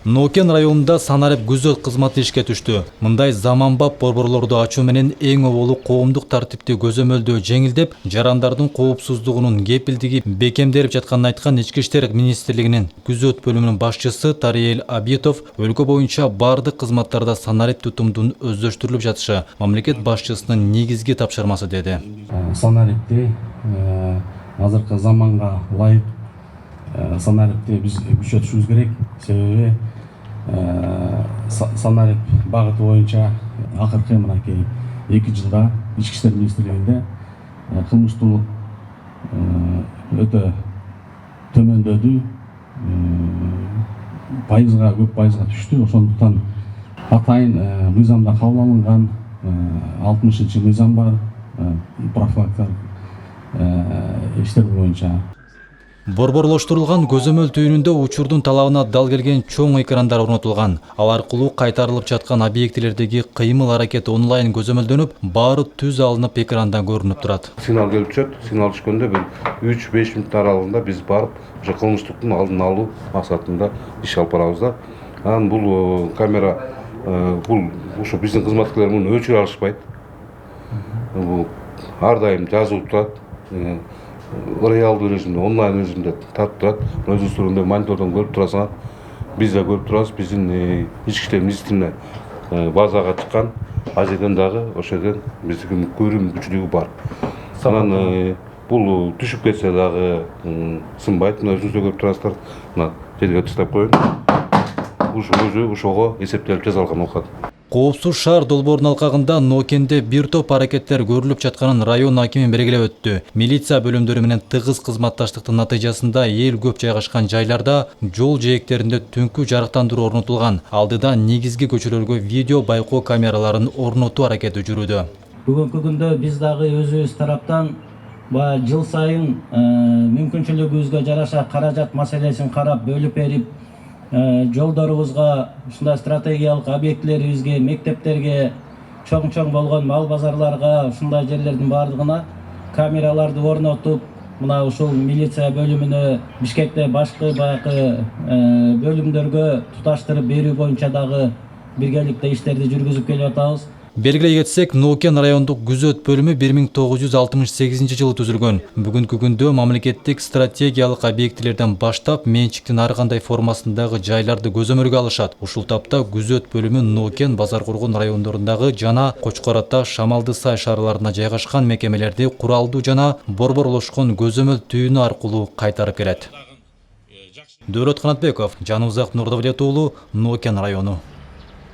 Нокен районунда санарип күзөт кызматы ишке түштү. Мындай заманбап борборлорду ачуу менен эң оболу коомдук тартипти көзөмөлдөө жеңилдеп, жарандардын коопсуздугунун кепилдиги бекемдерип жатканын айткан Ички иштер министрлигинин күзөт бөлүмүнүн башчысы Тариел Абитов өлкө боюнча бардык кызматтарда санарип тутумдун өздөштүрүлүп жатышы мамлекет башчысынын негизги тапшырмасы деди. Санарипти азыркы заманга ылайык санарипти биз күчөтүшүбүз керек. Себеби санарип багыты боюнча акыркы мынакей 2 жылда Ички иштер министрлигинде кылмыштуулук өтө төмөндөдү, пайызга көп пайызга түштү. Ошондуктан атайын мыйзамда кабыл алынган 60-мыйзам бар, профилактикалык иштер боюнча. Борборлоштурулган көзөмөл түйүнүндө учурдун талабына дал келген чоң экрандар орнотулган. Ал аркылуу кайтарылып жаткан объектилердеги кыймыл аракет онлайн көзөмөлдөнүп, баары түз алынып экрандан көрүнүп турат. Сигнал келип түшөт. Сигнал түшкөндө бир 3-5 мүнөт аралыгында биз барып, ошо кылмыштыктын алдын алуу максатында иш алып барабыз да. Анан бул камера бул ошо биздин кызматкерлер муну өчүрө алышпайт. Бул ар дайым жазылып турат. Реалдуу режимде, онлайн режимде тартып турат. Өзүңүз тургунда монитордон көрүп турасыңар. Биз да көрүп турабыз. Биздин Ички иштер министрлигине базага чыккан, ал жерден дагы ошол жерден биздин көрүү мүмкүнчүлүгү бар. Анан бул түшүп кетсе дагы сынбайт. Мына өзүңүз көрүп турасыздар. Мына жерге таштап коеюн. Өзү ошого эсептелип жасалган окат. Коопсуз шаар долбоорунун алкагында Нокенде бир топ аракеттер көрүлүп жатканын район акими белгилеп өттү. Милиция бөлүмдөрү менен тыгыз кызматташтыктын натыйжасында эл көп жайгашкан жайларда жол жээктеринде түнкү жарыктандыруу орнотулган. Алдыда негизги көчөлөргө видео байкоо камераларын орнотуу аракети жүрүүдө. Бүгүнкү күндө биз дагы өзүбүз тараптан жыл сайын мүмкүнчүлүгүбүзгө жараша каражат маселесин карап бөлүп берип, жолдорубузга, ушундай стратегиялык объектилерибизге, мектептерге, чоң болгон мал базарларга, ушундай жерлердин бардыгына камераларды орнотуп, мына ушул милиция бөлүмүнө, Бишкекте башкы баягы бөлүмдөргө туташтырып берүү боюнча дагы биргеликте иштерди жүргүзүп келип атабыз. Белгилей кетсек, Нокен райондук күзөт бөлүмү 1968 жылы түзүлгөн. Бүгүнкү күндө мамлекеттик стратегиялык объектилерден баштап менчиктин ар кандай формасындагы жайларды көзөмөлгө алышат. Ушул тапта күзөт бөлүмү Нокен, Базаркоргон райондорундагы жана Кочкор Ата, Шамалды Сай шаарларына жайгашкан мекемелерди куралдуу жана борборлошкон көзөмөл түйүнү аркылуу кайтарып келет. Дөөрөт Канатбеков, Жаныбзак Нурдавлет уулу, Нокен району.